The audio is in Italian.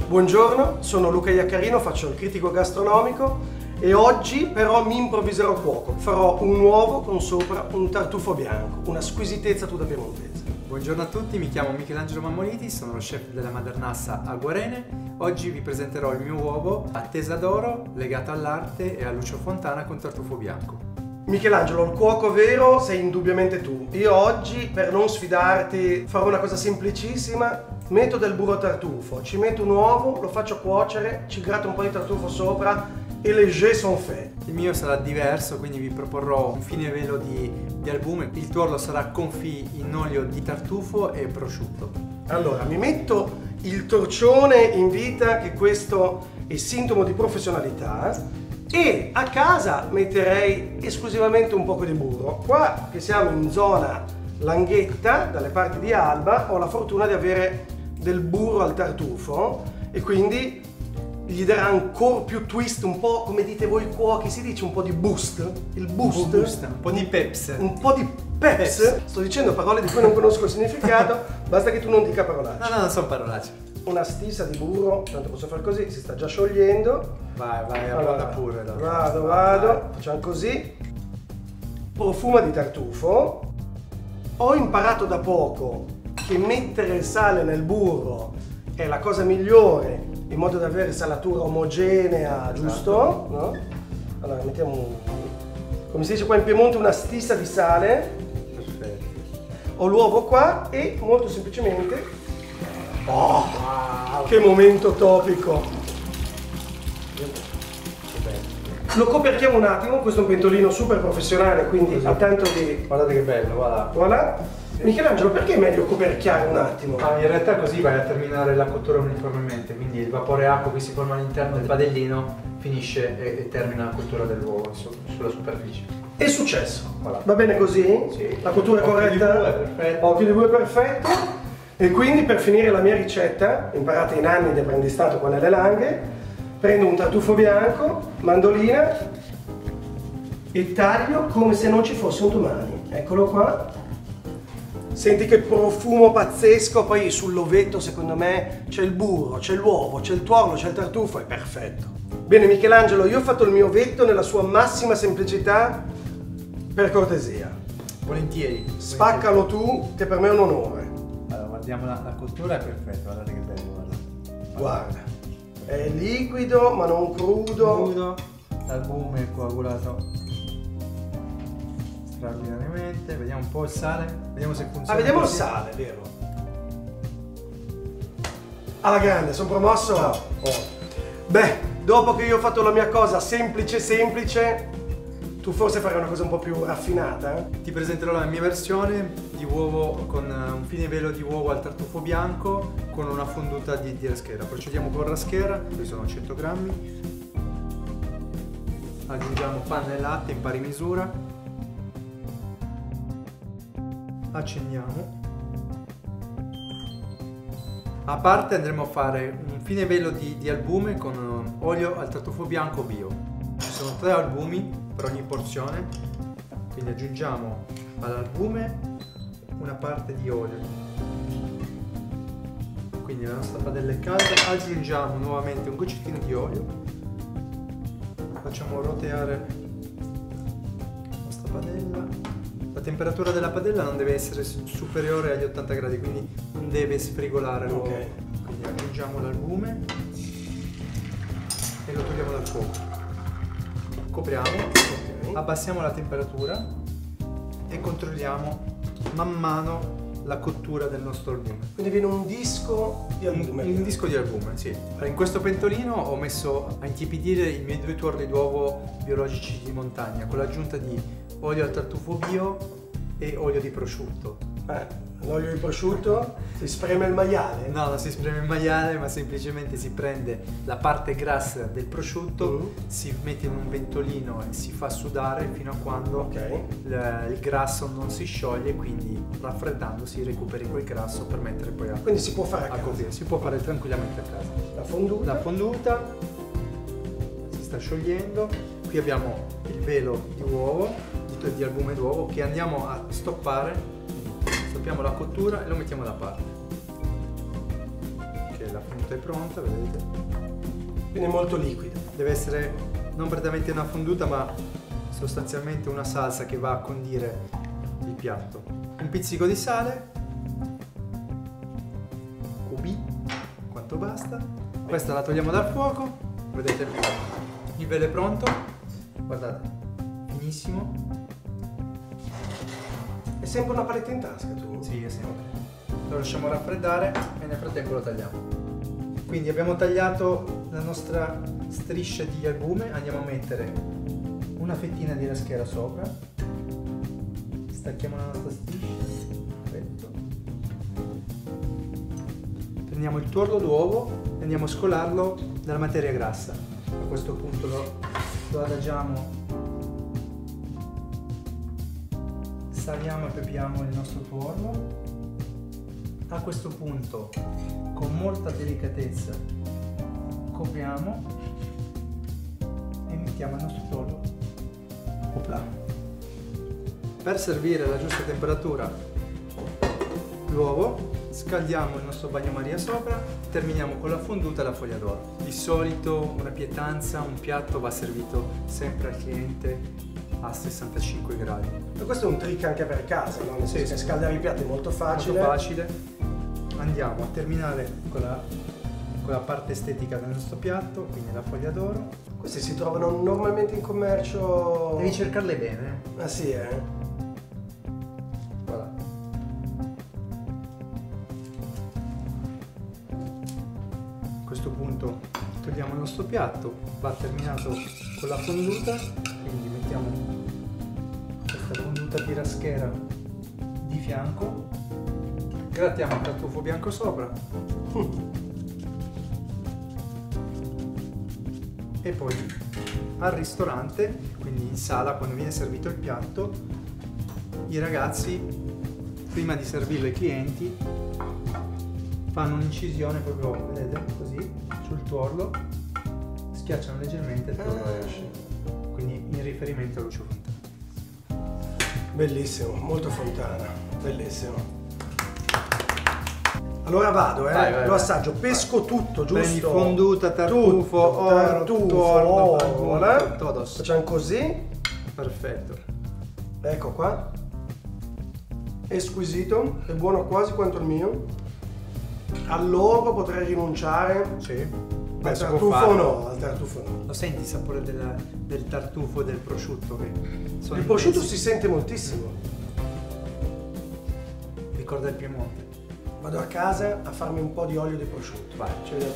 Buongiorno, sono Luca Iaccarino, faccio il critico gastronomico e oggi però mi improvviserò cuoco. Farò un uovo con sopra un tartufo bianco, una squisitezza tutta piemontese. Buongiorno a tutti, mi chiamo Michelangelo Mammoliti, sono lo chef della Madernassa a Guarene. Oggi vi presenterò il mio uovo a tesa d'oro legato all'arte e a Lucio Fontana con tartufo bianco. Michelangelo, il cuoco vero sei indubbiamente tu. Io oggi, per non sfidarti, farò una cosa semplicissima. Metto del burro tartufo, ci metto un uovo, lo faccio cuocere, ci gratto un po' di tartufo sopra e les jeux sont faits. Il mio sarà diverso, quindi vi proporrò un fine velo di albume. Il tuorlo sarà confit in olio di tartufo e prosciutto. Allora, mi metto il torcione in vita, che questo è sintomo di professionalità, e a casa metterei esclusivamente un poco di burro. Qua, che siamo in zona Langhetta, dalle parti di Alba, ho la fortuna di avere del burro al tartufo e quindi gli darà ancora più twist, un po' come dite voi cuochi, si dice un po' di boost, il boost, un po' di peps. Un po' di peps. Sto dicendo parole di cui non conosco il significato, basta che tu non dica parolacce. No, non sono parolacce. Una stisa di burro, tanto posso fare così, si sta già sciogliendo. Vai, allora, pure. Vado, facciamo così. Profuma di tartufo. Ho imparato da poco che mettere il sale nel burro è la cosa migliore in modo da avere salatura omogenea, giusto? No? Allora mettiamo, come si dice qua in Piemonte, una stissa di sale. Perfetto. Ho l'uovo qua e molto semplicemente, oh, wow, che momento topico! Lo coperchiamo un attimo, questo è un pentolino super professionale, quindi ha tanto di... Guardate che bello, Voilà. Michelangelo, perché è meglio coperchiare un attimo? In realtà così vai a terminare la cottura uniformemente, quindi il vapore acqua che si forma all'interno del padellino finisce e termina la cottura dell'uovo sulla superficie. È successo. Voilà. Va bene così? Sì. La cottura è corretta? Perfetto. Occhio di bue perfetto. E quindi per finire la mia ricetta, imparata in anni di apprendistato qua nelle Langhe, prendo un tartufo bianco, mandolina e taglio come se non ci fosse un domani. Eccolo qua. Senti che profumo pazzesco, poi sull'ovetto secondo me c'è il burro, c'è l'uovo, c'è il tuorlo, c'è il tartufo, è perfetto. Bene Michelangelo, io ho fatto il mio ovetto nella sua massima semplicità, per cortesia. Volentieri. Spaccalo tu, che per me è un onore. Allora, guardiamo la cottura, è perfetta, guardate che bello, Guarda, è liquido ma non crudo. L'albume coagulato straordinariamente. Vediamo un po' il sale, vediamo se funziona. Vediamo il sale, vero? Alla grande, sono promosso. Oh. Beh, dopo che io ho fatto la mia cosa semplice, tu forse farai una cosa un po' più raffinata. Ti presenterò la mia versione di uovo con un fine velo di uovo al tartufo bianco con una fonduta di raschera. Procediamo con raschera, qui sono 100 grammi. Aggiungiamo panna e latte in pari misura. Accendiamo. A parte andremo a fare un fine velo di albume con olio al tartufo bianco bio. Ci sono 3 albumi per ogni porzione, quindi aggiungiamo all'albume una parte di olio. Quindi la nostra padella è calda, aggiungiamo nuovamente un goccettino di olio, facciamo roteare la nostra padella. La temperatura della padella non deve essere superiore agli 80 gradi, quindi non deve sfrigolare l'uovo. Okay. Quindi aggiungiamo l'albume e lo togliamo dal fuoco. Copriamo, abbassiamo la temperatura e controlliamo man mano la cottura del nostro albume. Quindi viene un disco di albume. Un disco di albume, sì. In questo pentolino ho messo a intiepidire i miei 2 tuorli d'uovo biologici di montagna con l'aggiunta di olio al tartufo bio e olio di prosciutto. L'olio di prosciutto si spreme il maiale? No, non si spreme il maiale, ma semplicemente si prende la parte grassa del prosciutto, si mette in un ventolino e si fa sudare fino a quando il grasso non si scioglie, quindi raffreddando si recuperi quel grasso per mettere poi a Quindi si può fare a casa? coprire. Si può fare tranquillamente a casa. La fonduta si sta sciogliendo. Qui abbiamo il velo di uovo, di albume d'uovo che andiamo a stoppare. Stoppiamo la cottura e lo mettiamo da parte. Ok. che la fonduta è pronta, vedete? Quindi è molto liquida. Deve essere non prettamente una fonduta, ma sostanzialmente una salsa che va a condire il piatto. Un pizzico di sale, cubi, quanto basta. Questa la togliamo dal fuoco, vedete il livello è pronto, guardate, finissimo. È sempre una paletta in tasca tu? Sì, è sempre. Lo lasciamo raffreddare e nel frattempo lo tagliamo. Quindi abbiamo tagliato la nostra striscia di albume, andiamo a mettere una fettina di raschera sopra, stacchiamo la nostra striscia, perfetto. Prendiamo il tuorlo d'uovo e andiamo a scolarlo dalla materia grassa. A questo punto lo adagiamo, saliamo e pepiamo il nostro tuorlo. A questo punto, con molta delicatezza, copriamo e mettiamo il nostro tuorlo. Opla. Per servire alla giusta temperatura l'uovo, scaldiamo il nostro bagnomaria sopra, terminiamo con la fonduta e la foglia d'oro. Di solito una pietanza, un piatto va servito sempre al cliente a 65 gradi. E questo è un trick anche per casa, no? Nel senso che scaldare i piatti è molto facile. Molto facile. Andiamo a terminare con la parte estetica del nostro piatto, quindi la foglia d'oro. Questi si trovano normalmente in commercio. Devi cercarle bene. Ah sì, Voilà. A questo punto togliamo il nostro piatto, va terminato con la fonduta, quindi mettiamo questa fonduta di raschera di fianco, grattiamo il tartufo bianco sopra e poi al ristorante, quindi in sala, quando viene servito il piatto, i ragazzi prima di servirlo ai clienti fanno un'incisione proprio, vedete, così, sul tuorlo, schiacciano leggermente e il tuorlo esce, quindi in riferimento a Lucio Fontana. Bellissimo, molto Fontana, bellissimo. Allora vado, vai, lo assaggio, pesco tutto, giusto? Prendi fonduta, tartufo, tuorlo, todos. Facciamo così. Perfetto. Ecco qua. È squisito, è buono quasi quanto il mio. All'uovo potrei rinunciare. Sì. Al tartufo no, al tartufo no. Lo senti il sapore del tartufo e del prosciutto? Il prosciutto si sente moltissimo. Ricorda il Piemonte. Vado a casa a farmi un po' di olio di prosciutto. Vai. Ci vediamo.